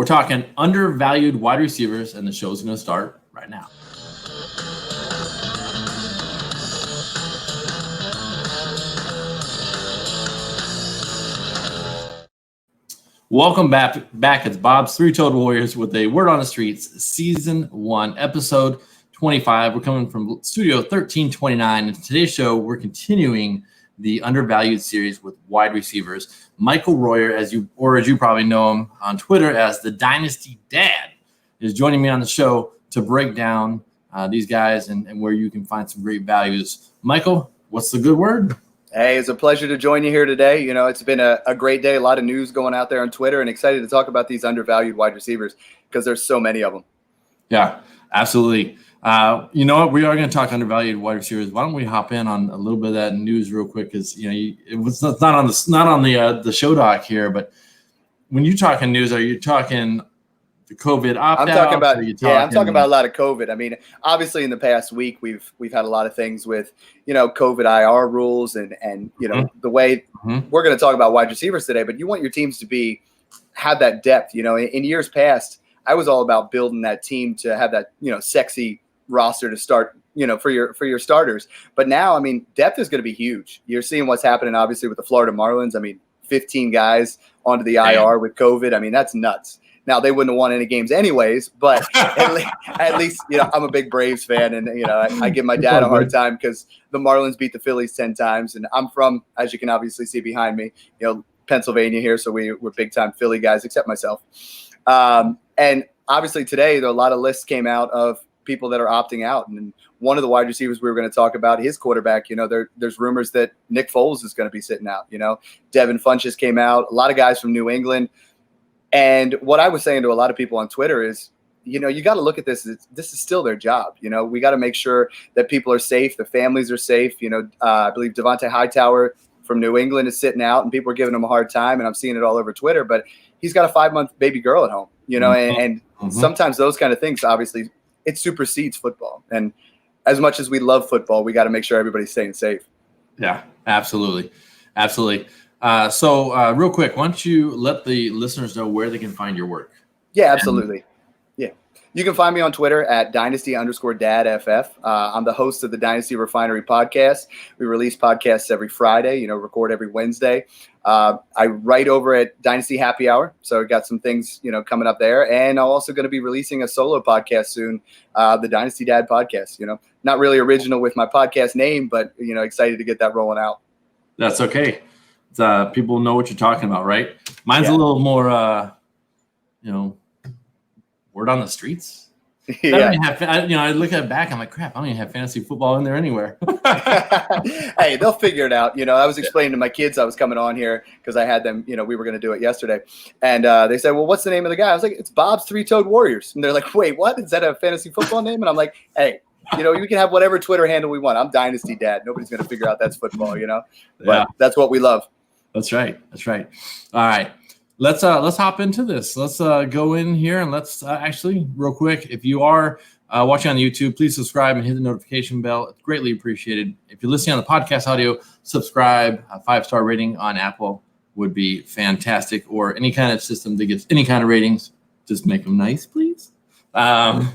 We're talking undervalued wide receivers, and the show's going to start right now. Welcome back. It's Bob's Three-Toed Warriors with a Word on the Streets, Season 1, Episode 25. We're coming from Studio 1329. And today's show, we're continuing the undervalued series with wide receivers. Michael Royer, as you probably know him on Twitter as the Dynasty Dad, is joining me on the show to break down these guys and where you can find some great values. Michael, what's the good word? Hey, it's a pleasure to join you here today. You know, it's been a great day, a lot of news going out there on Twitter, and excited to talk about these undervalued wide receivers because there's so many of them. Yeah, absolutely. You know what? We are going to talk undervalued wide receivers. Why don't we hop in on a little bit of that news real quick? Because it's not on the show doc here, but when you're talking news, are you talking the COVID opt-out? I'm talking about a lot of COVID. I mean, obviously in the past week we've had a lot of things with COVID IR rules and the way we're going to talk about wide receivers today. But you want your teams to have that depth. In years past, I was all about building that team to have that sexy roster to start for your starters. But now, I mean, depth is going to be huge. You're seeing what's happening obviously with the Florida Marlins. I mean, 15 guys onto the IR with COVID. I mean, that's nuts. Now, they wouldn't have won any games anyways, but at least I'm a big Braves fan, and I give my dad a hard time because the Marlins beat the Phillies 10 times, and I'm from, as you can obviously see behind me, Pennsylvania here, so we're big time Philly guys, except myself. And obviously today, a lot of lists came out of people that are opting out, and one of the wide receivers we were going to talk about, his quarterback. There's rumors that Nick Foles is going to be sitting out. Devin Funchess came out, a lot of guys from New England. And what I was saying to a lot of people on Twitter is, you got to look at this. This is still their job. We got to make sure that people are safe, the families are safe. I believe Devontae Hightower from New England is sitting out, and people are giving him a hard time, and I'm seeing it all over Twitter. But he's got a 5-month baby girl at home. And sometimes those kind of things, obviously, it supersedes football. And as much as we love football, we got to make sure everybody's staying safe. Yeah, absolutely, absolutely. So real quick, why don't you let the listeners know where they can find your work? Yeah, absolutely. You can find me on Twitter at Dynasty_DadFF. I'm the host of the Dynasty Refinery podcast. We release podcasts every Friday, record every Wednesday. I write over at Dynasty Happy Hour. So I got some things, coming up there. And I'm also going to be releasing a solo podcast soon, the Dynasty Dad podcast. Not really original with my podcast name, but, excited to get that rolling out. That's okay. People know what you're talking about, right? Mine's a little more, word on the streets. Yeah. I don't even have, I look at it back, I'm like, crap, I don't even have fantasy football in there anywhere. Hey, they'll figure it out. I was explaining to my kids I was coming on here because I had them, we were going to do it yesterday. And they said, well, what's the name of the guy? I was like, it's Bob's Three-Toed Warriors. And they're like, wait, what? Is that a fantasy football name? And I'm like, hey, we can have whatever Twitter handle we want. I'm Dynasty Dad. Nobody's going to figure out that's football, But that's what we love. That's right. All right. Let's hop into this. Let's go in here and let's actually real quick. If you are watching on YouTube, please subscribe and hit the notification bell. It's greatly appreciated. If you're listening on the podcast audio, subscribe. A 5-star rating on Apple would be fantastic, or any kind of system that gets any kind of ratings. Just make them nice, please. On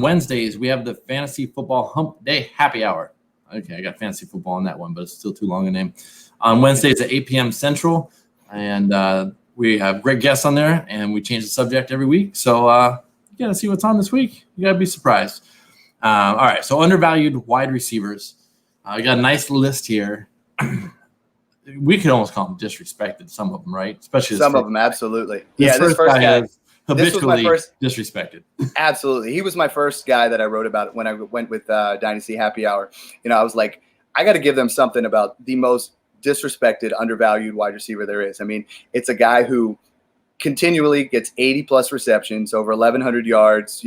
Wednesdays, we have the Fantasy Football Hump Day Happy Hour. Okay, I got fantasy football on that one, but it's still too long a name. On Wednesdays at 8 p.m. Central. And we have great guests on there, and we change the subject every week. So you got to see what's on this week. You got to be surprised. All right, so undervalued wide receivers. We got a nice list here. We could almost call them disrespected, some of them, right? Especially some of them, absolutely. This first guy is habitually disrespected. Absolutely. He was my first guy that I wrote about when I went with Dynasty Happy Hour. I was like, I got to give them something about the most disrespected, undervalued wide receiver there is. I mean, it's a guy who continually gets 80-plus receptions, over 1,100 yards.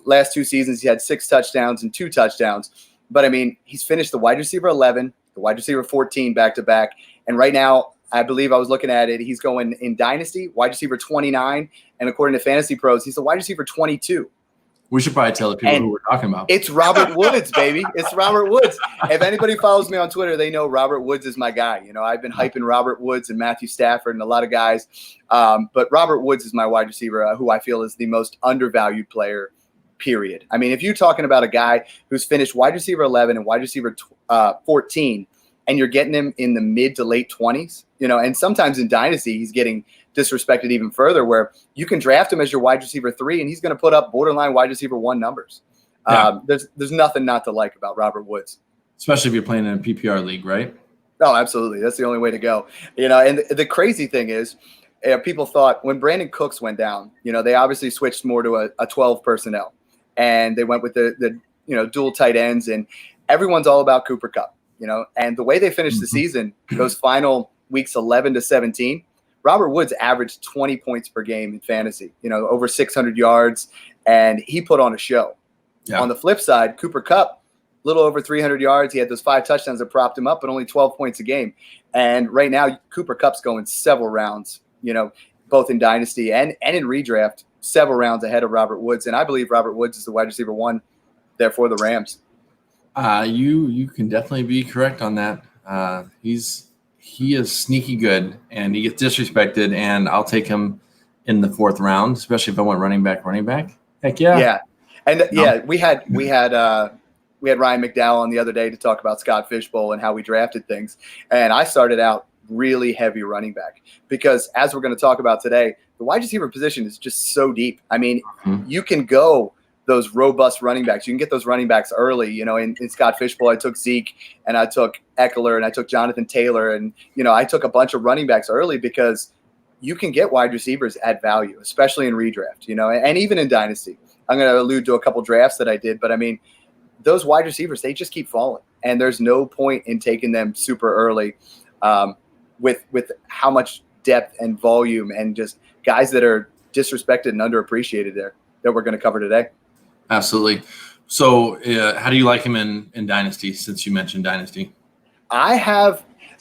Last 2 seasons, he had 6 touchdowns and 2 touchdowns. But, I mean, he's finished the wide receiver 11, the wide receiver 14 back-to-back. And right now, I believe I was looking at it, he's going in Dynasty, wide receiver 29. And according to Fantasy Pros, he's the wide receiver 22. We should probably tell the people who we're talking about. It's Robert Woods, baby. It's Robert Woods. If anybody follows me on Twitter, they know Robert Woods is my guy. You know, I've been hyping Robert Woods and Matthew Stafford and a lot of guys. But Robert Woods is my wide receiver who I feel is the most undervalued player, period. I mean, if you're talking about a guy who's finished wide receiver 11 and wide receiver 14, and you're getting him in the mid to late 20s, you know, and sometimes in Dynasty, he's getting disrespected even further, where you can draft him as your wide receiver 3 and he's going to put up borderline wide receiver 1 numbers. Yeah. There's nothing not to like about Robert Woods, especially if you're playing in a PPR league, right? Oh, absolutely. That's the only way to go. You know, and the crazy thing is, people thought when Brandin Cooks went down, you know, they obviously switched more to a 12 personnel, and they went with the dual tight ends, and everyone's all about Cooper Kupp, you know, and the way they finished the season, those final weeks 11 to 17, Robert Woods averaged 20 points per game in fantasy, you know, over 600 yards, and he put on a show. Yeah. On the flip side, Cooper Kupp, a little over 300 yards. He had those 5 touchdowns that propped him up, but only 12 points a game. And right now, Cooper Kupp's going several rounds, you know, both in Dynasty and in redraft, several rounds ahead of Robert Woods. And I believe Robert Woods is the wide receiver 1 there for the Rams. You can definitely be correct on that. He is sneaky good, and he gets disrespected, and I'll take him in the 4th round, especially if I want running back. Heck yeah. Yeah. And we had Ryan McDowell on the other day to talk about Scott Fishbowl and how we drafted things. And I started out really heavy running back because, as we're going to talk about today, the wide receiver position is just so deep. I mean, you can go those robust running backs. You can get those running backs early. You know, in Scott Fishbowl, I took Zeke and I took Eckler and I took Jonathan Taylor. And, you know, I took a bunch of running backs early because you can get wide receivers at value, especially in redraft, you know, and even in Dynasty. I'm going to allude to a couple drafts that I did, but I mean, those wide receivers, they just keep falling, and there's no point in taking them super early with how much depth and volume and just guys that are disrespected and underappreciated there that we're going to cover today. Absolutely. So how do you like him in Dynasty, since you mentioned Dynasty?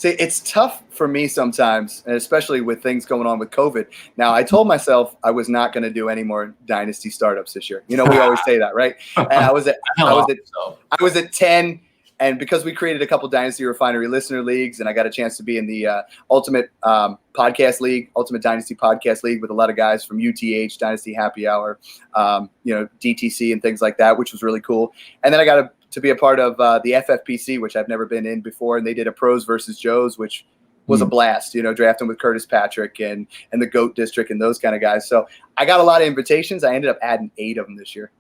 It's tough for me sometimes, and especially with things going on with COVID. Now, I told myself I was not going to do any more Dynasty startups this year. You know, we always say that, right? And I was at 10, and because we created a couple Dynasty Refinery listener leagues, and I got a chance to be in the Ultimate Podcast League, Ultimate Dynasty Podcast League with a lot of guys from UTH, Dynasty Happy Hour, DTC and things like that, which was really cool. And then I got to be a part of the FFPC, which I've never been in before, and they did a Pros versus Joes, which was a blast, you know, drafting with Curtis Patrick and the GOAT District and those kind of guys. So I got a lot of invitations. I ended up adding 8 of them this year.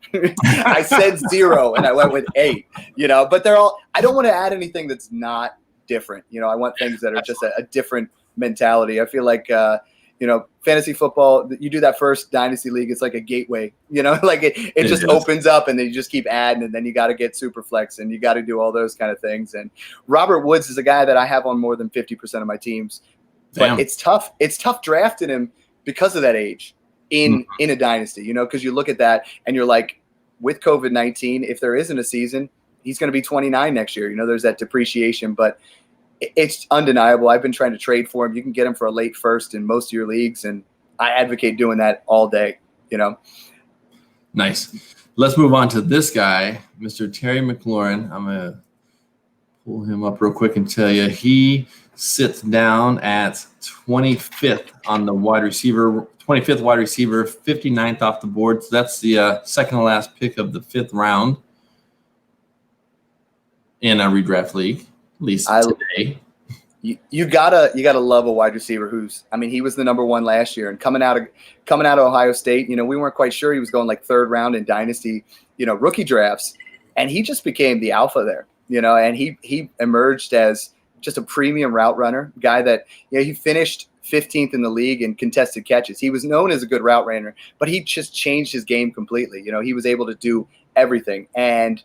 I said 0 and I went with 8, you know, but I don't want to add anything that's not different. You know, I want things that are just a different mentality. I feel like, fantasy football, you do that first Dynasty League, it's like a gateway, you know, like it just opens up, and then you just keep adding, and then you got to get Superflex, and you got to do all those kind of things. And Robert Woods is a guy that I have on more than 50% of my teams. But it's tough. It's tough drafting him because of that age in a Dynasty, you know, because you look at that and you're like, with COVID-19, if there isn't a season, he's going to be 29 next year. You know, there's that depreciation, but it's undeniable. I've been trying to trade for him. You can get him for a late first in most of your leagues, and I advocate doing that all day, you know. Nice. Let's move on to this guy, Mr. Terry McLaurin. I'm going to pull him up real quick and tell you he sits down at 25th on the wide receiver, 25th wide receiver, 59th off the board. So that's the second to last pick of the 5th round in a redraft league. At least today. You gotta love a wide receiver he was the number 1 last year, and coming out of Ohio State, you know, we weren't quite sure he was going like 3rd round in Dynasty, you know, rookie drafts, and he just became the alpha there, you know, and he emerged as just a premium route runner, guy that, you know, he finished 15th in the league in contested catches. He was known as a good route runner, but he just changed his game completely. You know, he was able to do everything, and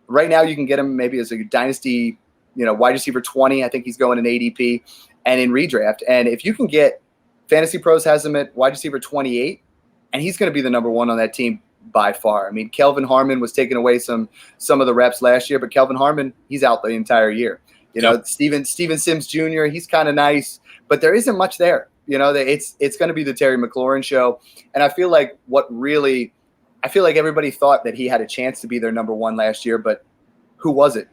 right now you can get him maybe as a Dynasty, you know, wide receiver 20. I think he's going in ADP and in redraft. And if you can get Fantasy Pros has him at wide receiver 28, and he's going to be the number 1 on that team by far. I mean, Kelvin Harmon was taking away some of the reps last year, but Kelvin Harmon, he's out the entire year. You know, Steven Sims Jr., he's kind of nice, but there isn't much there. You know, it's going to be the Terry McLaurin show. And I feel like what really I feel like everybody thought that he had a chance to be their number one last year, but who was it?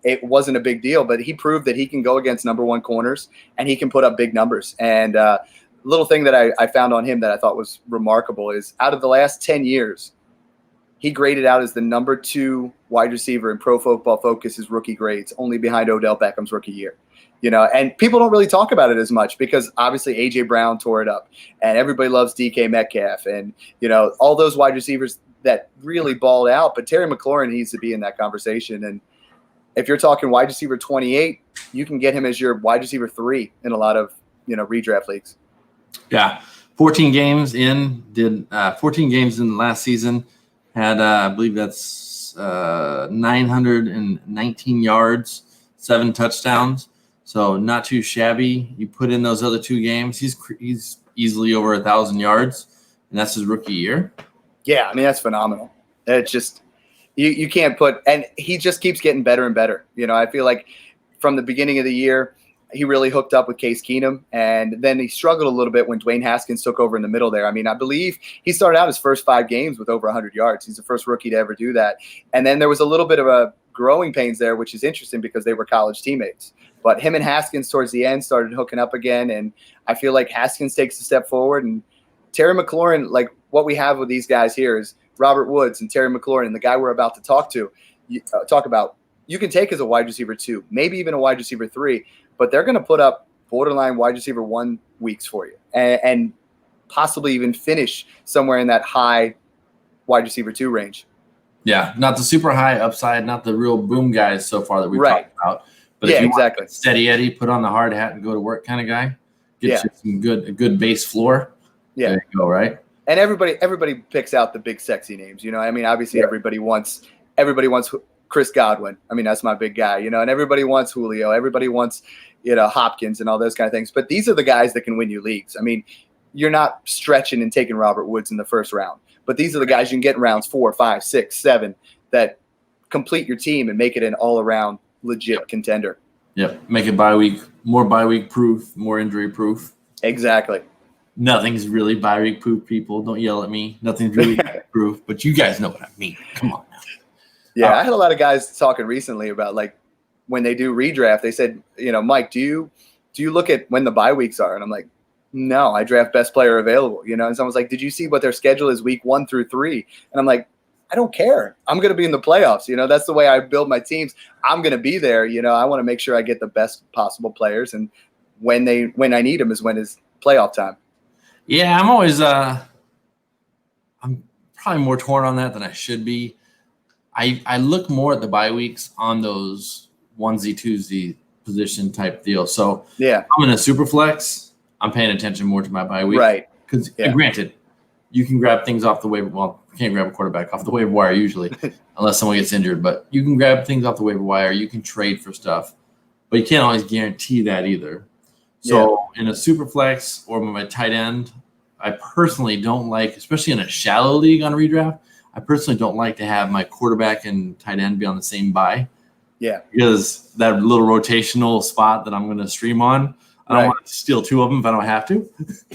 It wasn't a big deal, but he proved that he can go against number one corners and he can put up big numbers. And little thing that I found on him that I thought was remarkable is out of the last 10 years, he graded out as the number 2 wide receiver in Pro Football Focus's rookie grades, only behind Odell Beckham's rookie year. And people don't really talk about it as much because obviously A.J. Brown tore it up and everybody loves DK Metcalf and, all those wide receivers that really balled out. But Terry McLaurin needs to be in that conversation. And if you're talking wide receiver 28, you can get him as your wide receiver 3 in a lot of, redraft leagues. Yeah. 14 games in the last season. Had, I believe that's 919 yards, 7 touchdowns. So not too shabby. You put in those other 2 games, he's easily over 1,000 yards, and that's his rookie year. Yeah, I mean, that's phenomenal. It's just you can't put – and he just keeps getting better and better. I feel like from the beginning of the year, he really hooked up with Case Keenum, and then he struggled a little bit when Dwayne Haskins took over in the middle there. I mean, I believe he started out his first 5 games with over 100 yards. He's the first rookie to ever do that. And then there was a little bit of a growing pains there, which is interesting because they were college teammates. But him and Haskins towards the end started hooking up again, and I feel like Haskins takes a step forward. And Terry McLaurin, like what we have with these guys here is Robert Woods and Terry McLaurin, the guy we're about to talk about, you can take as a wide receiver 2, maybe even a wide receiver 3, but they're going to put up borderline wide receiver 1 weeks for you and possibly even finish somewhere in that high wide receiver 2 range. Yeah, not the super high upside, not the real boom guys so far that we've talked about. But if you exactly. Want steady Eddie, put on the hard hat and go to work kind of guy, get you a good base floor. Yeah. There you go, right? And everybody picks out the big sexy names. I mean, obviously everybody wants Chris Godwin. I mean, that's my big guy, and everybody wants Julio. Everybody wants, Hopkins and all those kind of things. But these are the guys that can win you leagues. I mean, you're not stretching and taking Robert Woods in the first round. But these are the guys you can get in rounds 4, 5, 6, 7 that complete your team and make it an all-around legit contender. Yep. Make it more bye week proof, more injury proof. Exactly. Nothing's really bye week proof, people. Don't yell at me. Nothing's really proof, but you guys know what I mean. Come on now. Yeah, I had a lot of guys talking recently about like when they do redraft, they said, Mike, do you look at when the bye weeks are? And I'm like, no, I draft best player available, and someone's like, did you see what their schedule is week 1 through 3? And I'm like, I don't care. I'm going to be in the playoffs. That's the way I build my teams. I'm going to be there. I want to make sure I get the best possible players. And when I need them is when it's playoff time. Yeah, I'm always I'm probably more torn on that than I should be. I look more at the bye weeks on those onesie, twosie position type deal. So yeah, I'm in a super flex. I'm paying attention more to my bye week. Right. Because granted, you can grab things off the waiver. Well, you can't grab a quarterback off the waiver wire usually unless someone gets injured. But you can grab things off the waiver wire. You can trade for stuff. But you can't always guarantee that either. So in a super flex or my tight end, I personally don't like, especially in a shallow league on a redraft, I personally don't like to have my quarterback and tight end be on the same bye. Yeah. Because that little rotational spot that I'm going to stream on, I don't want to steal 2 of them if I don't have to.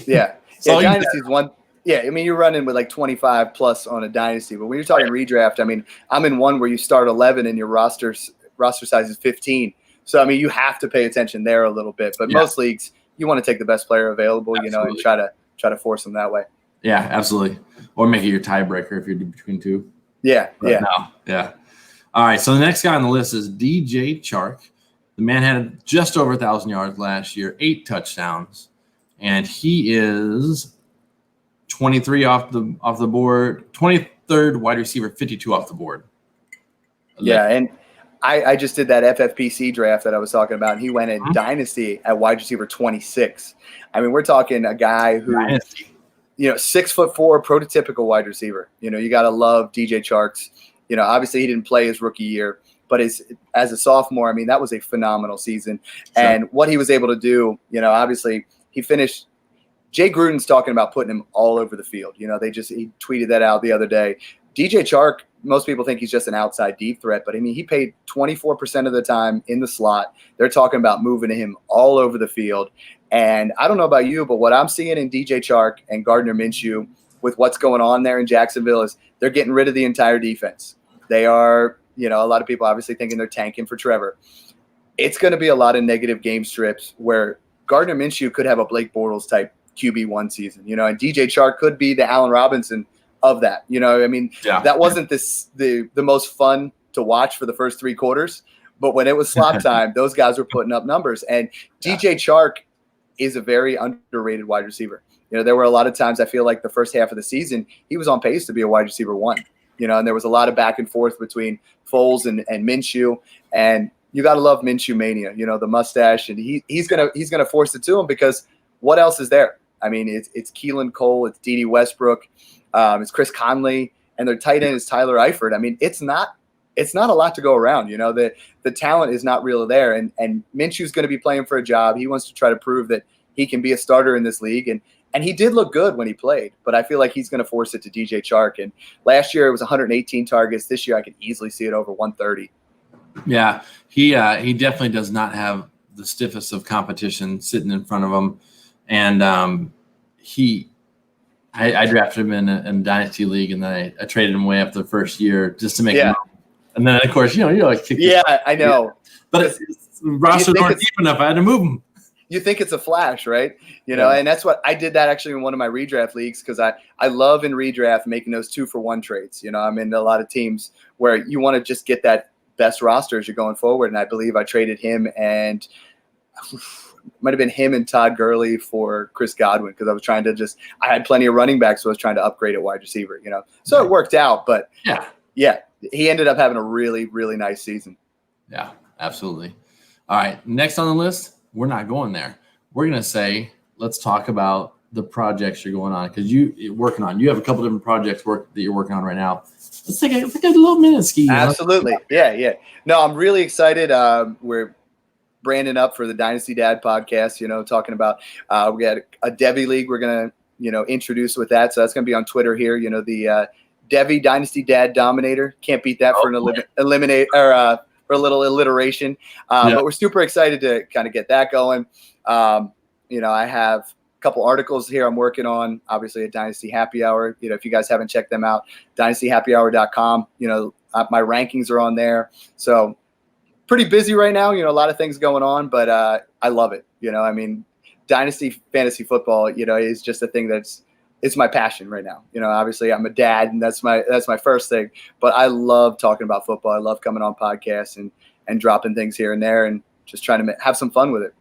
Yeah. So Dynasty's one. Yeah, I mean, you're running with like 25 plus on a Dynasty. But when you're talking redraft, I mean, I'm in one where you start 11 and your roster size is 15. So, I mean, you have to pay attention there a little bit. But most leagues, you want to take the best player available, and try to force them that way. Yeah, absolutely. Or make it your tiebreaker if you're between 2. Yeah, Yeah. All right, so the next guy on the list is DJ Chark. The man had just over 1,000 yards last year, 8 touchdowns, and he is 23 off the board, 23rd wide receiver, 52 off the board. Yeah, and I just did that FFPC draft that I was talking about, and he went in Dynasty at wide receiver 26. I mean, we're talking a guy who, 6'4", prototypical wide receiver. You got to love DJ Chark's. Obviously he didn't play his rookie year, but as a sophomore, I mean, that was a phenomenal season. Sure. And what he was able to do, obviously he finished. Jay Gruden's talking about putting him all over the field. He tweeted that out the other day. DJ Chark, most people think he's just an outside deep threat, but I mean, he paid 24% of the time in the slot. They're talking about moving him all over the field. And I don't know about you, but what I'm seeing in DJ Chark and Gardner Minshew with what's going on there in Jacksonville is they're getting rid of the entire defense. They are, a lot of people obviously thinking they're tanking for Trevor. It's going to be a lot of negative game strips where Gardner Minshew could have a Blake Bortles type QB1 season, and DJ Chark could be the Allen Robinson of that. That wasn't the most fun to watch for the first 3 quarters, but when it was slop time, those guys were putting up numbers. And DJ Chark is a very underrated wide receiver. There were a lot of times I feel like the first half of the season, he was on pace to be a wide receiver 1, and there was a lot of back and forth between Foles and Minshew. And you got to love Minshew mania, the mustache, and he's gonna force it to him because what else is there? I mean, it's Keelan Cole, it's Dede Westbrook, it's Chris Conley, and their tight end is Tyler Eifert. I mean, it's not a lot to go around. The talent is not really there, and Minshew's going to be playing for a job. He wants to try to prove that he can be a starter in this league, and he did look good when he played, but I feel like he's going to force it to DJ Chark. And last year it was 118 targets. This year I could easily see it over 130. Yeah, he definitely does not have the stiffest of competition sitting in front of him, and I drafted him in a dynasty league, and then I traded him away after the first year just to make him. And then of course you like kick. Yeah, I know, but it's roster weren't deep enough. I had to move him. You think it's a flash, right? And that's what I did that actually in one of my redraft leagues because I love in redraft making those 2-for-1 trades. I'm in a lot of teams where you want to just get that best roster as you're going forward. And I believe I traded him and might have been him and Todd Gurley for Chris Godwin because I was trying to I had plenty of running backs, so I was trying to upgrade at wide receiver, So it worked out, but yeah, he ended up having a really, really nice season. Yeah, absolutely. All right, next on the list, we're not going there. We're going to say, let's talk about the projects you're going on because you're working on. You have a couple different projects that you're working on right now. Let's take a little minute, Ski. Absolutely. Yeah. No, I'm really excited. We're branding up for the Dynasty Dad podcast, talking about we got a Devy league we're going to, introduce with that. So that's going to be on Twitter here, the Devy Dynasty Dad Dominator. Can't beat that for an eliminate or for a little alliteration. But we're super excited to kind of get that going. I have couple articles here I'm working on, obviously at Dynasty Happy Hour. If you guys haven't checked them out, dynastyhappyhour.com. My rankings are on there. So pretty busy right now. A lot of things going on, but I love it. Dynasty fantasy football, is just a thing it's my passion right now. Obviously I'm a dad and that's my first thing, but I love talking about football. I love coming on podcasts and dropping things here and there and just trying to have some fun with it.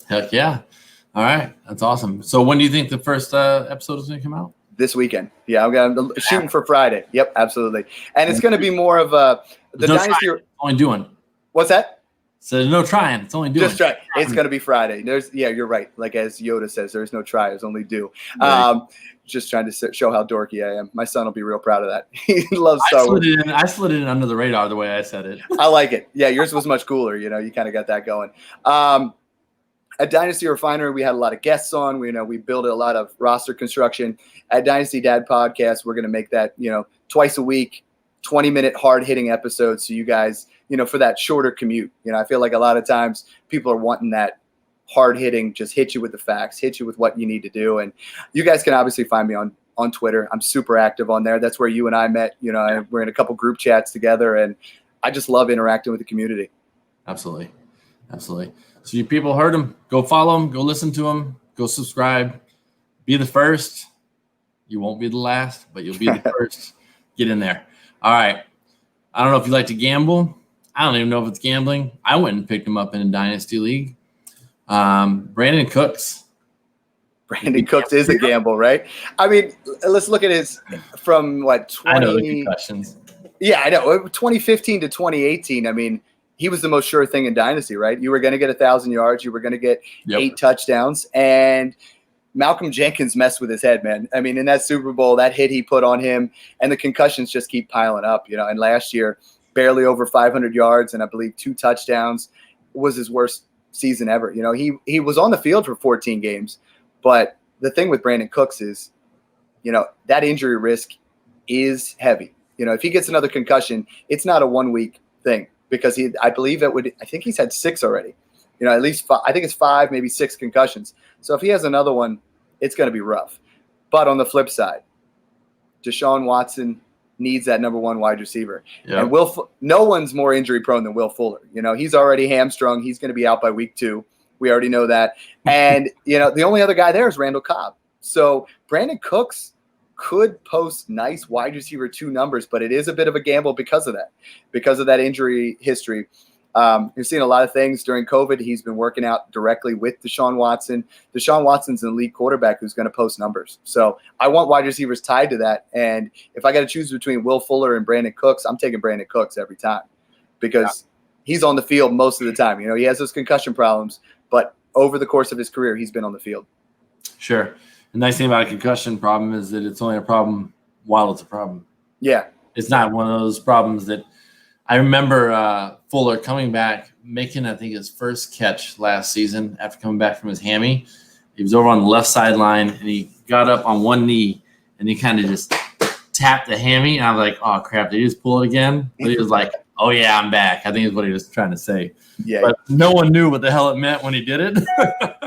Heck yeah. All right. That's awesome. So when do you think the first episode is going to come out? This weekend. Yeah, I'm shooting for Friday. Yep, absolutely. And it's going to be more of the Dynasty. Only doing. What's that? So there's no trying. It's only doing. Just try. It's going to be Friday. You're right. Like as Yoda says, there's no try. There's only do. Right. Just trying to show how dorky I am. My son will be real proud of that. He loves Star Wars. I slid it in under the radar the way I said it. I like it. Yeah, yours was much cooler. You kind of got that going. At Dynasty Refinery, we had a lot of guests on. We built a lot of roster construction. At Dynasty Dad Podcast, we're going to make that, twice a week, 20-minute hard-hitting episodes so you guys, for that shorter commute. I feel like a lot of times people are wanting that hard-hitting, just hit you with the facts, hit you with what you need to do. And you guys can obviously find me on Twitter. I'm super active on there. That's where you and I met. We're in a couple group chats together, and I just love interacting with the community. Absolutely. So you people heard him. Go follow him. Go listen to him. Go subscribe. Be the first. You won't be the last, but you'll be the first. Get in there. All right. I don't know if you like to gamble. I don't even know if it's gambling. I went and picked him up in a Dynasty League. Brandin Cooks. Brandin Cooks is a gamble, right? I mean, let's look at his from what 20. I know the concussions. Yeah, I know. 2015 to 2018. I mean, he was the most sure thing in Dynasty, right? You were going to get 1,000 yards. You were going to get 8 touchdowns. And Malcolm Jenkins messed with his head, man. I mean, in that Super Bowl, that hit he put on him, and the concussions just keep piling up, And last year, barely over 500 yards and I believe 2 touchdowns was his worst season ever. He was on the field for 14 games. But the thing with Brandin Cooks is, that injury risk is heavy. If he gets another concussion, it's not a 1-week thing. Because I think he's had 6 already, at least 5, I think it's 5, maybe 6 concussions. So if he has another one, it's going to be rough. But on the flip side, Deshaun Watson needs that number one wide receiver. Yep. And no one's more injury prone than Will Fuller. He's already hamstrung. He's going to be out by week 2. We already know that. And, the only other guy there is Randall Cobb. So Brandin Cooks could post nice wide receiver 2 numbers, but it is a bit of a gamble because of that injury history. You've seen a lot of things during COVID. He's been working out directly with Deshaun Watson. Deshaun Watson's an elite quarterback who's going to post numbers. So I want wide receivers tied to that. And if I got to choose between Will Fuller and Brandin Cooks, I'm taking Brandin Cooks every time because he's on the field most of the time. He has those concussion problems, but over the course of his career, he's been on the field. Sure. The nice thing about a concussion problem is that it's only a problem while it's a problem. Yeah. It's not one of those problems that I remember Fuller coming back, making, I think, his first catch last season after coming back from his hammy. He was over on the left sideline, and he got up on one knee, and he kind of just tapped the hammy. And I was like, oh, crap, did he just pull it again? But he was like, oh, yeah, I'm back. I think is what he was trying to say. Yeah. But no one knew what the hell it meant when he did it.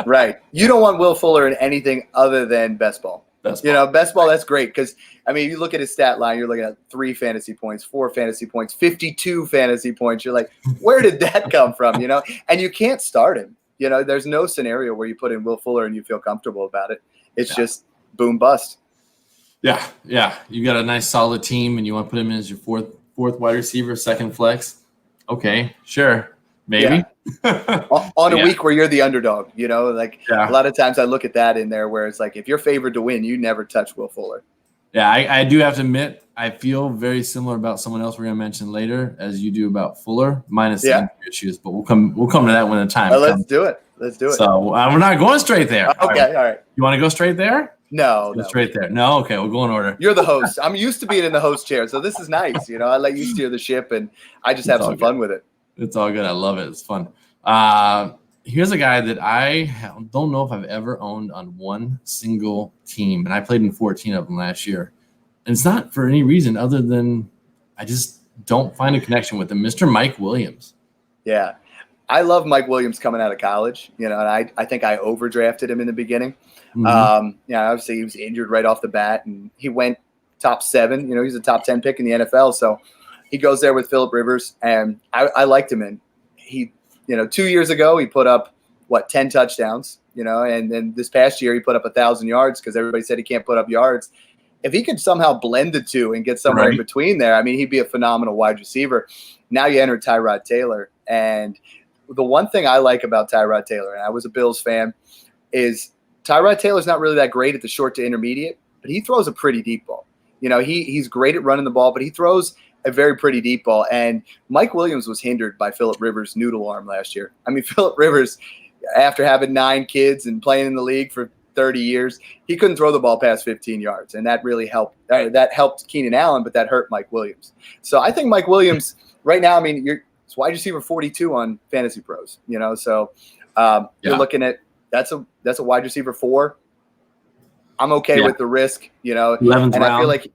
Right. You don't want Will Fuller in anything other than best ball. Best ball, that's great because, you look at his stat line, you're looking at 3 fantasy points, 4 fantasy points, 52 fantasy points. You're like, where did that come from, And you can't start him. There's no scenario where you put in Will Fuller and you feel comfortable about it. It's just boom, bust. Yeah. You got a nice solid team and you want to put him in as your fourth wide receiver, second flex. Okay, sure. Maybe. Yeah. On a week where you're the underdog, a lot of times I look at that in there where it's like, if you're favored to win, you never touch Will Fuller. Yeah, I do have to admit, I feel very similar about someone else we're going to mention later as you do about Fuller, minus the injury issues, but we'll come to that when the time comes. Let's do it. So we're not going straight there. Okay, all right. You want to go straight there? No. Straight there. No? Okay, we'll go in order. You're the host. I'm used to being in the host chair, so this is nice. I let you steer the ship, and I just have some fun with it. It's all good. I love it. It's fun. Here's a guy that I don't know if I've ever owned on one single team, and I played in 14 of them last year. And it's not for any reason other than I just don't find a connection with him. Mr. Mike Williams. Yeah. I love Mike Williams coming out of college, and I think I overdrafted him in the beginning. Mm-hmm. Obviously he was injured right off the bat, and he went top 7. He's a top 10 pick in the NFL, so he goes there with Phillip Rivers, and I liked him. And he, 2 years ago, he put up, 10 touchdowns, and then this past year he put up 1,000 yards because everybody said he can't put up yards. If he could somehow blend the two and get somewhere in between there, he'd be a phenomenal wide receiver. Now you enter Tyrod Taylor, and the one thing I like about Tyrod Taylor, and I was a Bills fan, is Tyrod Taylor's not really that great at the short to intermediate, but he throws a pretty deep ball. He's great at running the ball, but he throws a very pretty deep ball. And Mike Williams was hindered by Phillip Rivers' noodle arm last year. Phillip Rivers, after having 9 kids and playing in the league for 30 years, he couldn't throw the ball past 15 yards. And that really helped. That helped Keenan Allen, but that hurt Mike Williams. So I think Mike Williams right now, it's wide receiver 42 on Fantasy Pros, so you're looking at that's a wide receiver 4. I'm okay with the risk, 11th and round. I feel like,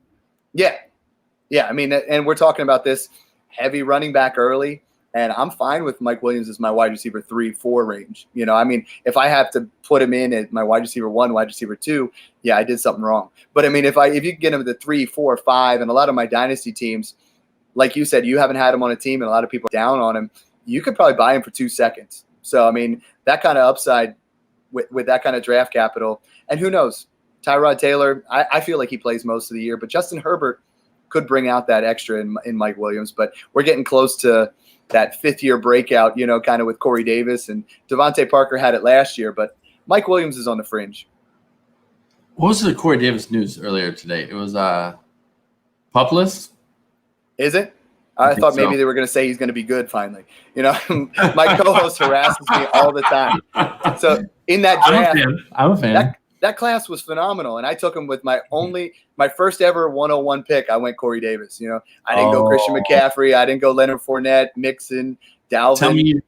and we're talking about this heavy running back early, and I'm fine with Mike Williams as my wide receiver 3-4 range. If I have to put him in at my wide receiver 1, wide receiver 2, I did something wrong. But if you get him to 3, 4, 5, and a lot of my dynasty teams, like you said, you haven't had him on a team and a lot of people are down on him, you could probably buy him for 2 seconds. So, that kind of upside with that kind of draft capital. And who knows? Tyrod Taylor, I feel like he plays most of the year, but Justin Herbert could bring out that extra in Mike Williams. But we're getting close to that 5th-year breakout, kind of with Corey Davis. And Devontae Parker had it last year, but Mike Williams is on the fringe. What was the Corey Davis news earlier today? It was pupless. Is it? I thought maybe they were going to say he's going to be good finally. My co-host harasses me all the time. So in that draft, I'm a fan. That class was phenomenal, and I took him with my first ever 101 pick. I went Corey Davis. I didn't go Christian McCaffrey. I didn't go Leonard Fournette, Mixon, Dalvin.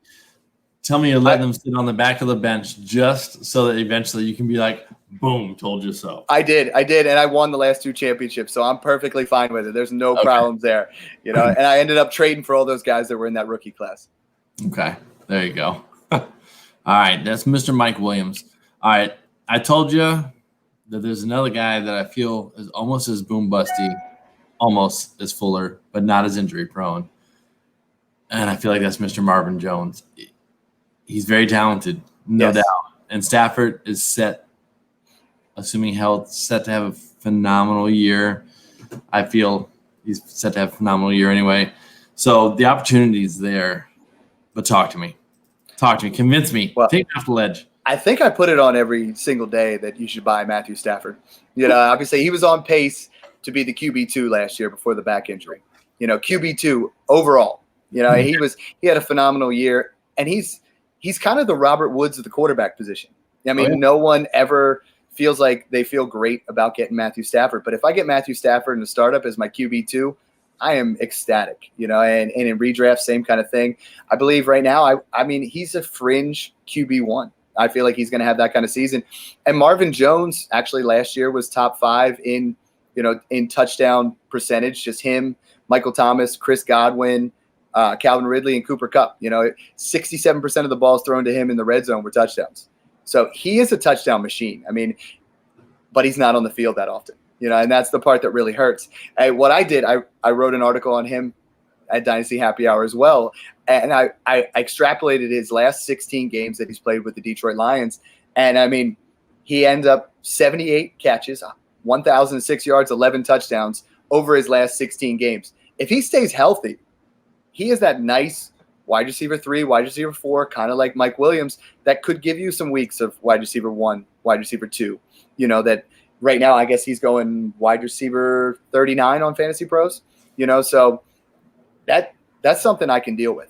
Tell me you let them sit on the back of the bench just so that eventually you can be like, boom, told you so. I did, and I won the last 2 championships, so I'm perfectly fine with it. There's no problems there, and I ended up trading for all those guys that were in that rookie class. Okay, there you go. All right, that's Mr. Mike Williams. All right, I told you that there's another guy that I feel is almost as boom busty, almost as Fuller, but not as injury prone. And I feel like that's Mr. Marvin Jones. He's very talented, no doubt. And Stafford is set, assuming health, set to have a phenomenal year. I feel he's set to have a phenomenal year anyway. So the opportunity is there. But talk to me. Convince me. Well, take me off the ledge. I think I put it on every single day that you should buy Matthew Stafford. Obviously he was on pace to be the QB2 last year before the back injury. QB2 overall. He had a phenomenal year, and he's kind of the Robert Woods of the quarterback position. No one ever feels like they feel great about getting Matthew Stafford. But if I get Matthew Stafford in a startup as my QB2, I am ecstatic, and in redraft, same kind of thing. I believe right now, he's a fringe QB1. I feel like he's going to have that kind of season. And Marvin Jones actually last year was top 5 in touchdown percentage, just him, Michael Thomas, Chris Godwin, Calvin Ridley, and Cooper Kupp. 67% of the balls thrown to him in the red zone were touchdowns. So he is a touchdown machine. But he's not on the field that often, and that's the part that really hurts. What I did, I wrote an article on him at Dynasty Happy Hour as well. And I extrapolated his last 16 games that he's played with the Detroit Lions. And he ended up 78 catches, 1,006 yards, 11 touchdowns over his last 16 games. If he stays healthy, he is that nice wide receiver 3, wide receiver 4, kind of like Mike Williams, that could give you some weeks of wide receiver 1, wide receiver 2. That right now I guess he's going wide receiver 39 on Fantasy Pros. So that's something I can deal with,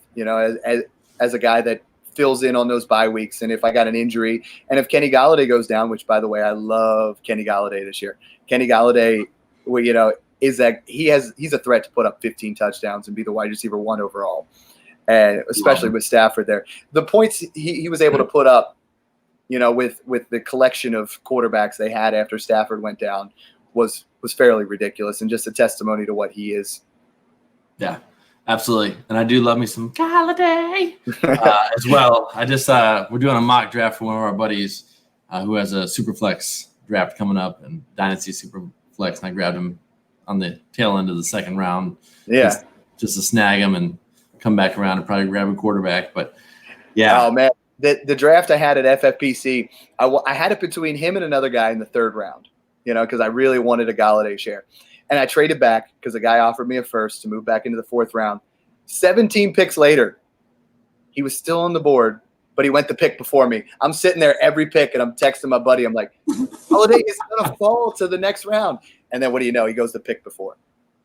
as a guy that fills in on those bye weeks. And if I got an injury, and if Kenny Golladay goes down, which by the way, I love Kenny Golladay this year. Kenny Golladay, is that he's a threat to put up 15 touchdowns and be the wide receiver 1 overall. And especially with Stafford there, the points he was able to put up, with the collection of quarterbacks they had after Stafford went down was fairly ridiculous, and just a testimony to what he is. Yeah. Absolutely. And I do love me some Golladay as well. I just we're doing a mock draft for one of our buddies who has a Superflex draft coming up, and Dynasty Superflex, and I grabbed him on the tail end of the second round. Yeah. Just to snag him and come back around and probably grab a quarterback. But, yeah. Oh, man. The draft I had at FFPC, I had it between him and another guy in the third round, because I really wanted a Golladay share. And I traded back because the guy offered me a first to move back into the fourth round. 17 picks later, he was still on the board, but he went the pick before me. I'm sitting there every pick, and I'm texting my buddy. I'm like, Golladay is going to fall to the next round. And then what do you know? He goes the pick before.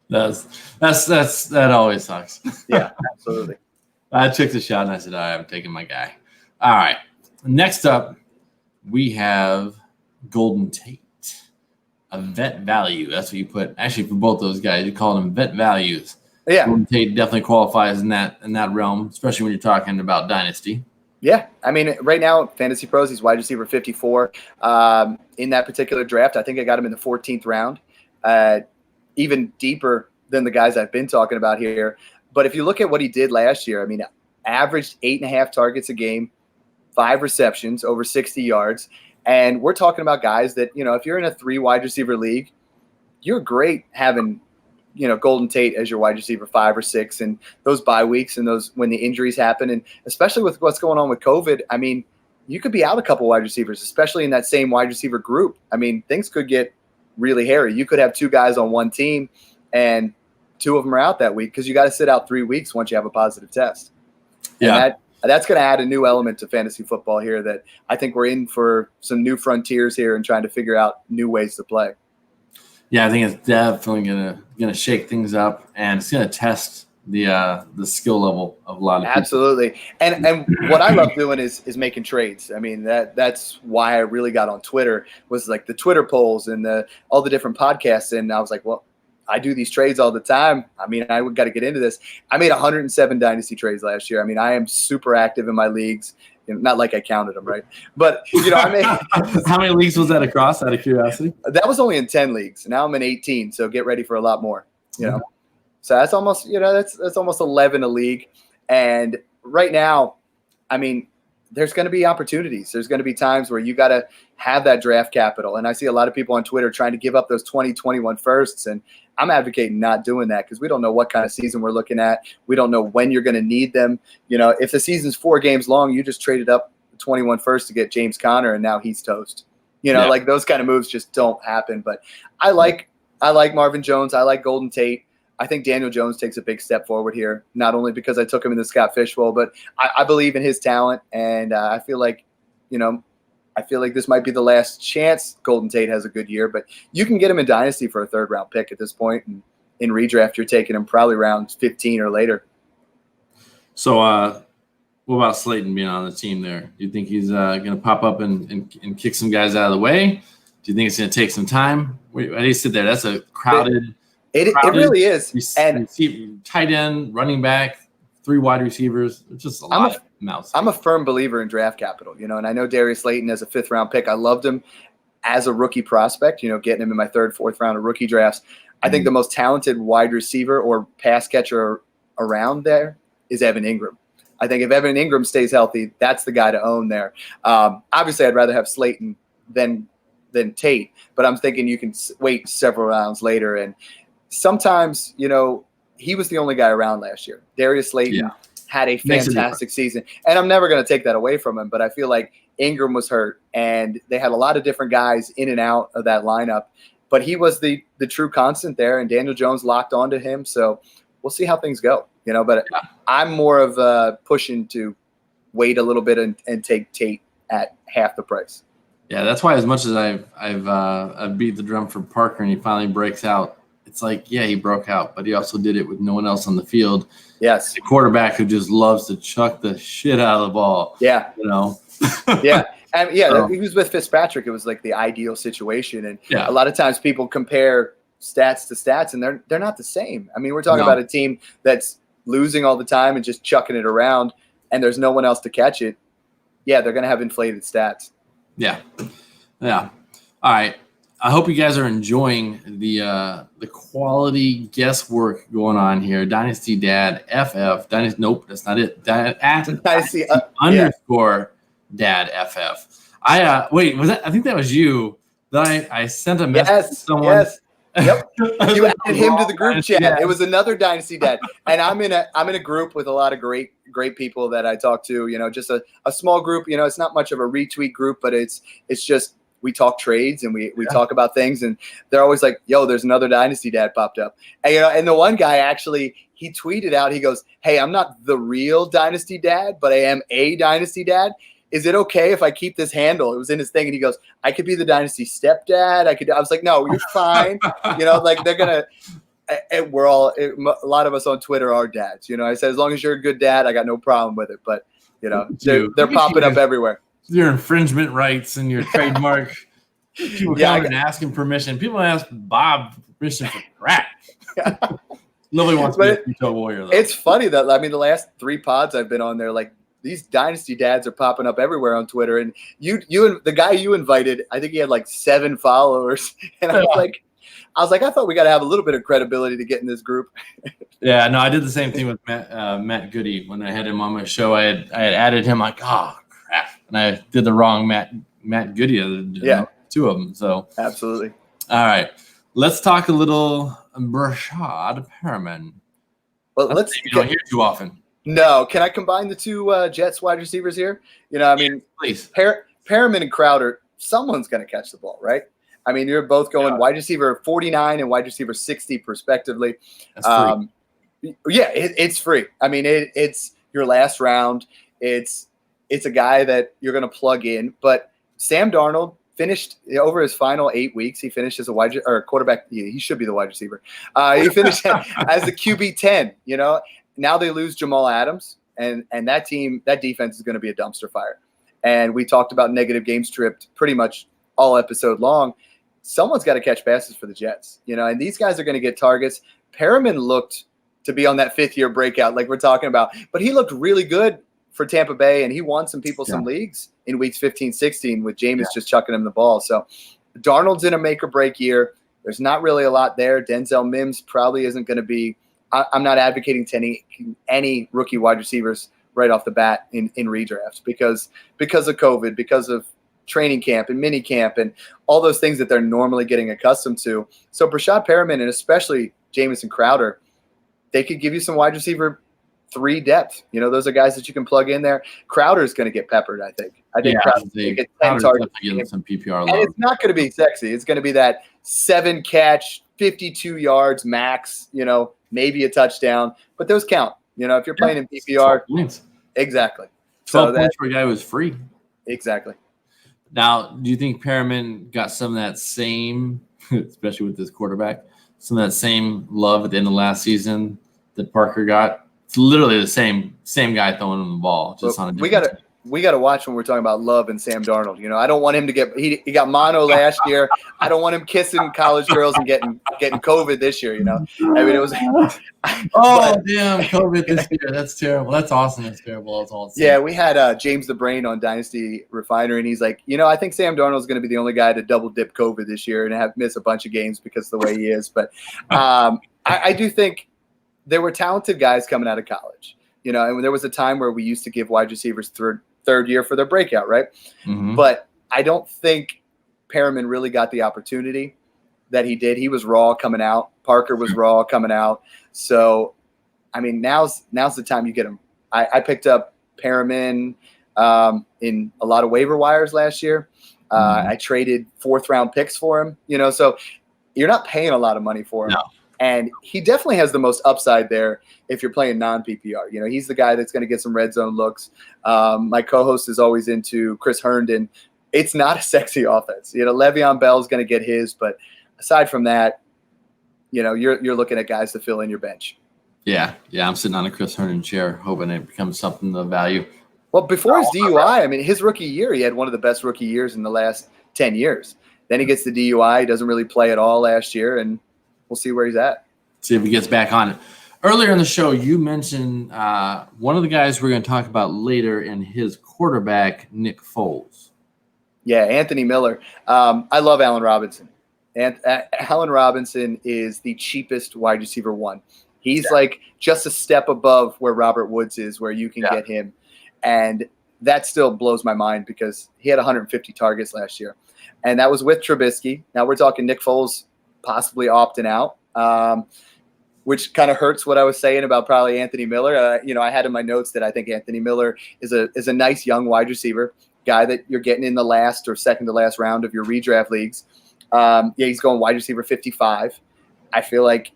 That always sucks. Yeah, absolutely. I took the shot, and I said, I'm taking my guy. All right. Next up, we have Golden Tate. A vet value. That's what you put. Actually, for both those guys, you call them vet values. Yeah. Golden Tate definitely qualifies in that realm, especially when you're talking about Dynasty. Yeah. Right now, Fantasy Pros, he's wide receiver 54. In that particular draft, I think I got him in the 14th round, even deeper than the guys I've been talking about here. But if you look at what he did last year, averaged 8.5 targets a game, 5 receptions, over 60 yards. And we're talking about guys that, if you're in a 3 wide receiver league, you're great having, Golden Tate as your wide receiver 5 or 6, and those bye weeks and those when the injuries happen. And especially with what's going on with COVID, you could be out a couple wide receivers, especially in that same wide receiver group. Things could get really hairy. You could have 2 guys on one team and 2 of them are out that week because you got to sit out 3 weeks once you have a positive test. Yeah. And that's going to add a new element to fantasy football here that I think we're in for some new frontiers here and trying to figure out new ways to play. Yeah, I think it's definitely gonna shake things up, and it's gonna test the skill level of a lot of people. Absolutely. And what I love doing is making trades. That's why I really got on Twitter, was like the Twitter polls and all the different podcasts. And I was like, well, I do these trades all the time. I got to get into this. I made 107 Dynasty trades last year. I am super active in my leagues. Not like I counted them, right? But, I made – How many leagues was that across, out of curiosity? That was only in 10 leagues. Now I'm in 18, so get ready for a lot more, So that's almost, that's almost 11 a league. And right now, there's going to be opportunities. There's going to be times where you got to have that draft capital. And I see a lot of people on Twitter trying to give up those 2021 firsts. And I'm advocating not doing that because we don't know what kind of season we're looking at. We don't know when you're going to need them. You know, if the season's 4 games long, you just traded up 21 first to get James Conner, and now he's toast. You know, like those kind of moves just don't happen. But I like Marvin Jones. I like Golden Tate. I think Daniel Jones takes a big step forward here, not only because I took him in the Scott Fishbowl, but I believe in his talent. And I feel like, you know, this might be the last chance Golden Tate has a good year. But you can get him in Dynasty for a 3rd-round pick at this point. And in redraft, you're taking him probably round 15 or later. So what about Slayton being on the team there? Do you think he's going to pop up and kick some guys out of the way? Do you think it's going to take some time? How do you sit there? That's a crowded – It really is. And tight end, running back, 3 wide receivers. It's just a lot of mouths. I'm a firm believer in draft capital, you know, and I know Darius Slayton as a 5th-round pick. I loved him as a rookie prospect, you know, getting him in my 3rd, 4th round of rookie drafts. I think the most talented wide receiver or pass catcher around there is Evan Ingram. I think if Evan Ingram stays healthy, that's the guy to own there. Obviously, I'd rather have Slayton than Tate, but I'm thinking you can wait several rounds later. And sometimes, you know, he was the only guy around last year. Darius Slayton had a fantastic season, and I'm never going to take that away from him, but I feel like Ingram was hurt, and they had a lot of different guys in and out of that lineup, but he was the true constant there, and Daniel Jones locked onto him, so we'll see how things go, you know, but I'm more of pushing to wait a little bit and take Tate at half the price. Yeah, that's why as much as I've beat the drum for Parker and he finally breaks out, it's like, yeah, he broke out, but he also did it with no one else on the field. Yes. A quarterback who just loves to chuck the shit out of the ball. Yeah. You know? Yeah. And he was with Fitzpatrick. It was like the ideal situation. And a lot of times people compare stats to stats, and they're not the same. I mean, we're talking about a team that's losing all the time and just chucking it around, and there's no one else to catch it. Yeah, they're going to have inflated stats. Yeah. Yeah. All right. I hope you guys are enjoying the quality guesswork going on here. Dynasty Dad FF. Nope, that's not it. Dynasty underscore Dad FF. Wait, was that? I think that was you. That I sent a message to someone. Yes. Yep. You added him to the group chat. Dad. It was another Dynasty Dad, and I'm in a group with a lot of great people that I talk to. You know, just a small group. You know, it's not much of a retweet group, but it's just. We talk trades and we talk about things, and they're always like, yo, there's another Dynasty Dad popped up. And, you know, and the one guy actually, he tweeted out, he goes, hey, I'm not the real Dynasty Dad, but I am a Dynasty Dad. Is it okay if I keep this handle? It was in his thing. And he goes, I could be the Dynasty Stepdad. I was like, no, you're fine. You know, like they're going to, a lot of us on Twitter are dads. You know, I said, as long as you're a good dad, I got no problem with it. But, you know, they're popping up everywhere. Your infringement rights and your trademark. People coming and asking permission. People ask Bob permission for crap. Nobody wants to be a three-toe warrior, though. It's funny that, I mean, the last 3 pods I've been on there, like, these Dynasty Dads are popping up everywhere on Twitter. And you the guy you invited, I think he had like 7 followers. And I was like, I thought we got to have a little bit of credibility to get in this group. Yeah, no, I did the same thing with Matt Goody. When I had him on my show, I had added him like, oh, crap. And I did the wrong Matt Goody. Yeah. 2 of them. So absolutely. All right. Let's talk a little Brashad Perriman. Well, you don't hear too often. No. Can I combine the 2 Jets wide receivers here? You know, I mean, please. Perriman and Crowder, someone's going to catch the ball, right? I mean, you're both going wide receiver 49 and wide receiver 60 respectively. That's free. It's free. I mean, it's your last round. It's a guy that you're going to plug in. But Sam Darnold finished over his final 8 weeks. He finished as a quarterback. He should be the wide receiver. He finished as the QB 10. You know, now they lose Jamal Adams, and that defense is going to be a dumpster fire. And we talked about negative game script pretty much all episode long. Someone's got to catch passes for the Jets, you know, and these guys are going to get targets. Perriman looked to be on that 5th-year breakout like we're talking about, but he looked really good for Tampa Bay, and he won some people some leagues in weeks 15, 16 with Jameis just chucking him the ball. So Darnold's in a make-or-break year. There's not really a lot there. Denzel Mims probably isn't going to be – I'm not advocating to any rookie wide receivers right off the bat in redraft because of COVID, because of training camp and mini camp and all those things that they're normally getting accustomed to. So Brashad Perriman and especially Jamison Crowder, they could give you some wide receiver 3 depth. Those are guys that you can plug in there. Crowder's going to get peppered, I think. Crowder's going to get 10 targets. Some PPR and it's not going to be sexy. It's going to be that 7 catch, 52 yards max, maybe a touchdown. But those count. If you're playing in PPR. Exactly. 12 points for a guy who was free. Exactly. Now, do you think Perriman got some of that same, especially with this quarterback, some of that same love at the end of last season that Parker got? It's literally the same guy throwing him the ball, just on a different team. We got to watch when we're talking about Love and Sam Darnold. I don't want him to get he got mono last year. I don't want him kissing college girls and getting COVID this year. I mean, it was. Damn, COVID this year. That's terrible. That's awesome. That's terrible. That's all. Yeah, we had James the Brain on Dynasty Refiner, and he's like, I think Sam Darnold's going to be the only guy to double dip COVID this year and miss a bunch of games because of the way he is. But I do think there were talented guys coming out of college. And there was a time where we used to give wide receivers third year for their breakout, right? Mm-hmm. But I don't think Perriman really got the opportunity that he did. He was raw coming out. Parker was raw coming out. So, I mean, now's the time you get him. I picked up Perriman in a lot of waiver wires last year. I traded 4th-round picks for him. So you're not paying a lot of money for him. No. And he definitely has the most upside there if you're playing non-PPR. He's the guy that's going to get some red zone looks. My co-host is always into Chris Herndon. It's not a sexy offense. Le'Veon Bell's going to get his, but aside from that, you're looking at guys to fill in your bench. Yeah, I'm sitting on a Chris Herndon chair, hoping it becomes something of value. Well, before his DUI, I mean, his rookie year, he had one of the best rookie years in the last 10 years. Then he gets the DUI. He doesn't really play at all last year, and we'll see where he's at. See if he gets back on it. Earlier in the show, you mentioned one of the guys we're going to talk about later in his quarterback, Nick Foles. Yeah, Anthony Miller. I love Allen Robinson. And Allen Robinson is the cheapest wide receiver 1. He's like just a step above where Robert Woods is, where you can get him. And that still blows my mind because he had 150 targets last year. And that was with Trubisky. Now we're talking Nick Foles possibly opting out, which kind of hurts what I was saying about probably Anthony Miller. I had in my notes that I think Anthony Miller is a nice young wide receiver, guy that you're getting in the last or second to last round of your redraft leagues. He's going wide receiver 55. I feel like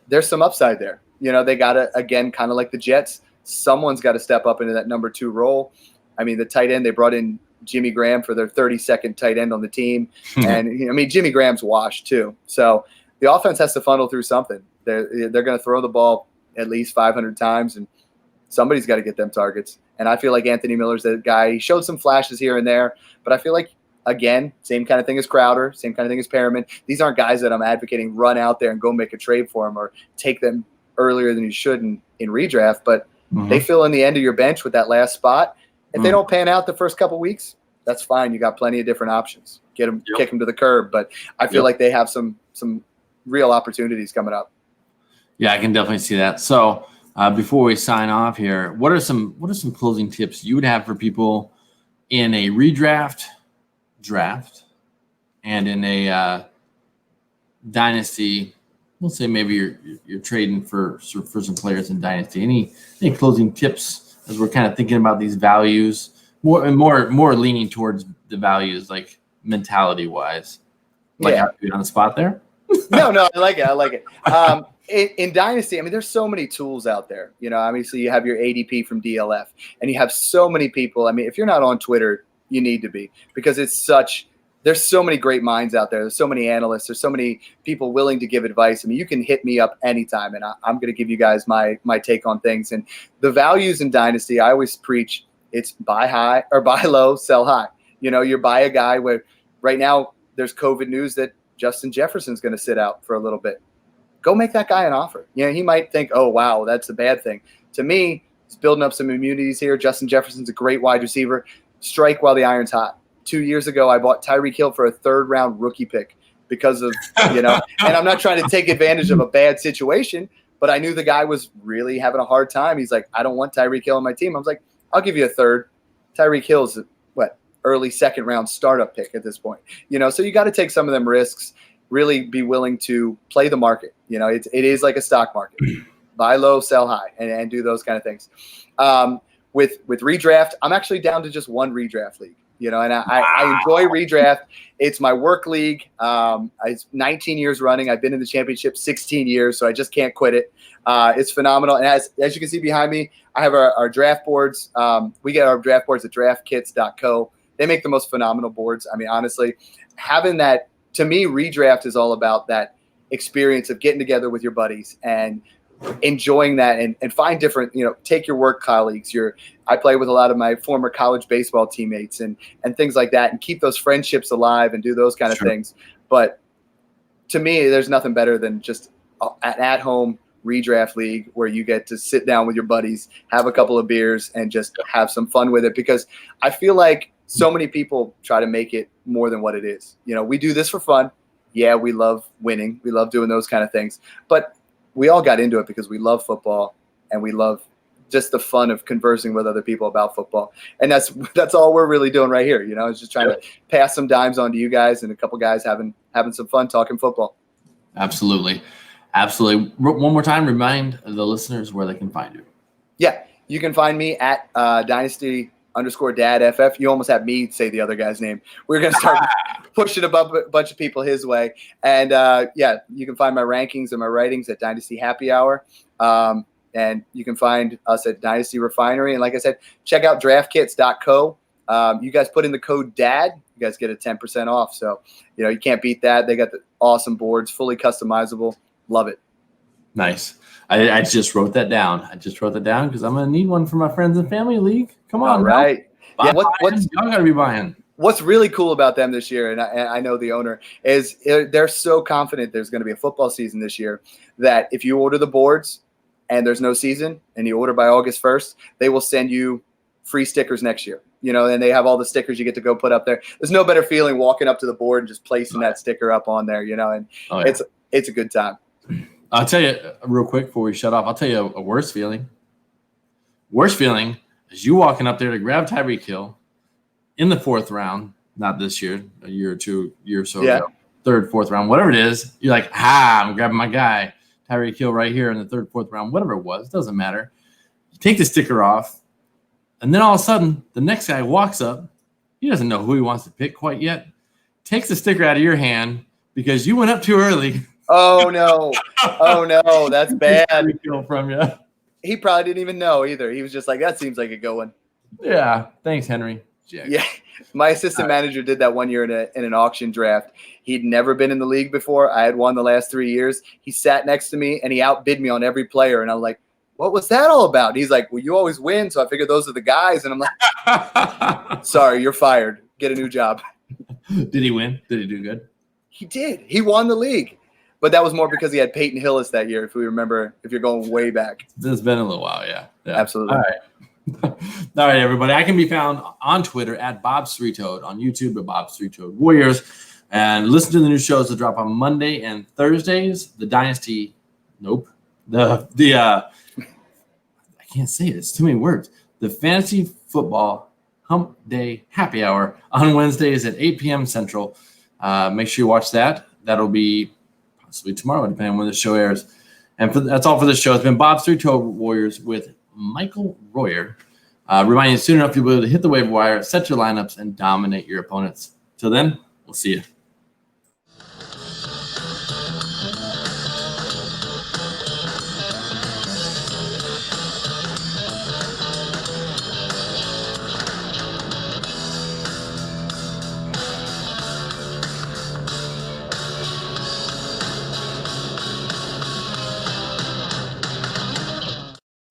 there's some upside there. They got to, again, kind of like the Jets, someone's got to step up into that number 2 role. I mean, the tight end, they brought in Jimmy Graham for their 32nd tight end on the team. And Jimmy Graham's washed too. So the offense has to funnel through something. They're going to throw the ball at least 500 times, and somebody's got to get them targets. And I feel like Anthony Miller's that guy. He showed some flashes here and there, but I feel like, again, same kind of thing as Crowder, same kind of thing as Perriman. These aren't guys that I'm advocating run out there and go make a trade for them or take them earlier than you should in redraft, but they fill in the end of your bench with that last spot. If they don't pan out the first couple weeks, that's fine. You got plenty of different options. Get them, kick them to the curb. But I feel like they have some real opportunities coming up. Yeah, I can definitely see that. So before we sign off here, what are some closing tips you would have for people in a redraft, draft, and in a dynasty? We'll say maybe you're trading for some players in dynasty. Any closing tips as we're kind of thinking about these values, more leaning towards the values, like mentality wise. Like how to do it on the spot there? No, I like it. In Dynasty, I mean, there's so many tools out there. Obviously you have your ADP from DLF, and you have so many people. I mean, if you're not on Twitter, you need to be, because there's so many great minds out there. There's so many analysts. There's so many people willing to give advice. I mean, you can hit me up anytime, and I'm going to give you guys my take on things. And the values in Dynasty, I always preach, it's buy high or buy low, sell high. You buy a guy where right now there's COVID news that Justin Jefferson's going to sit out for a little bit. Go make that guy an offer. He might think, oh, wow, that's a bad thing. To me, he's building up some immunities here. Justin Jefferson's a great wide receiver. Strike while the iron's hot. 2 years ago, I bought Tyreek Hill for a 3rd-round rookie pick because of, and I'm not trying to take advantage of a bad situation, but I knew the guy was really having a hard time. He's like, I don't want Tyreek Hill on my team. I was like, I'll give you a third. Tyreek Hill's early second round startup pick at this point, so you got to take some of them risks, really be willing to play the market. It is like a stock market, buy low, sell high, and do those kind of things. With redraft, I'm actually down to just one redraft league, and I enjoy redraft. It's my work league. It's 19 years running. I've been in the championship 16 years, so I just can't quit it. It's phenomenal. And as you can see behind me, I have our draft boards. We get our draft boards at draftkits.co. They make the most phenomenal boards. I mean, honestly, having that, to me, redraft is all about that experience of getting together with your buddies and enjoying that and find different, take your work colleagues. I play with a lot of my former college baseball teammates and things like that, and keep those friendships alive and do those kind of things. But to me, there's nothing better than just an at-home redraft league where you get to sit down with your buddies, have a couple of beers, and just have some fun with it. Because I feel like so many people try to make it more than what it is. We do this for fun. Yeah, we love winning. We love doing those kind of things. But we all got into it because we love football and we love just the fun of conversing with other people about football. And that's all we're really doing right here. It's just trying to pass some dimes on to you guys and a couple guys having some fun talking football. Absolutely. Absolutely. One more time, remind the listeners where they can find you. Yeah, you can find me at Dynasty_Dad FF. You almost had me say the other guy's name. We're going to start pushing a bunch of people his way. And you can find my rankings and my writings at Dynasty Happy Hour. And you can find us at Dynasty Refinery. And like I said, check out draftkits.co. You guys put in the code DAD, you guys get a 10% off. So, you can't beat that. They got the awesome boards, fully customizable. Love it. Nice. I just wrote that down. Because I'm going to need one for my friends and family league. Come on. All right. Yeah, y'all got to be buying. What's really cool about them this year, and I know the owner, is they're so confident there's going to be a football season this year that if you order the boards and there's no season and you order by August 1st, they will send you free stickers next year. And they have all the stickers you get to go put up there. There's no better feeling walking up to the board and just placing that sticker up on there, and it's a good time. I'll tell you real quick before we shut off, I'll tell you a worse feeling. Worst feeling is you walking up there to grab Tyreek Hill in the fourth round, not this year, a year or so ago, third, fourth round, whatever it is. You're like, I'm grabbing my guy, Tyreek Hill right here in the third, fourth round, whatever it was, doesn't matter. You take the sticker off, and then all of a sudden, the next guy walks up. He doesn't know who he wants to pick quite yet. Takes the sticker out of your hand because you went up too early. Oh, no. That's bad. From you. He probably didn't even know either. He was just like, that seems like a good one. Yeah. Thanks, Henry. Yeah. My assistant manager did that one year in an auction draft. He'd never been in the league before. I had won the last 3 years. He sat next to me, and he outbid me on every player. And I'm like, what was that all about? And he's like, well, you always win, so I figured those are the guys. And I'm like, sorry, you're fired. Get a new job. Did he win? Did he do good? He did. He won the league. But that was more because he had Peyton Hillis that year, if we remember, if you're going way back. It's been a little while, yeah. Absolutely. All right. All right, everybody. I can be found on Twitter at Bob Sreetoad, on YouTube at Bob Sreetoad Warriors. And listen to the new shows that drop on Monday and Thursdays. The Dynasty, I can't say it. It's too many words. The Fantasy Football Hump Day Happy Hour on Wednesdays at 8 p.m. Central. Make sure you watch that. That'll be possibly tomorrow, depending on when the show airs. And that's all for this show. It's been Bob Sreetoad Warriors with Michael Royer. Reminding you soon enough you'll be able to hit the waiver wire, set your lineups, and dominate your opponents. Till then, we'll see you.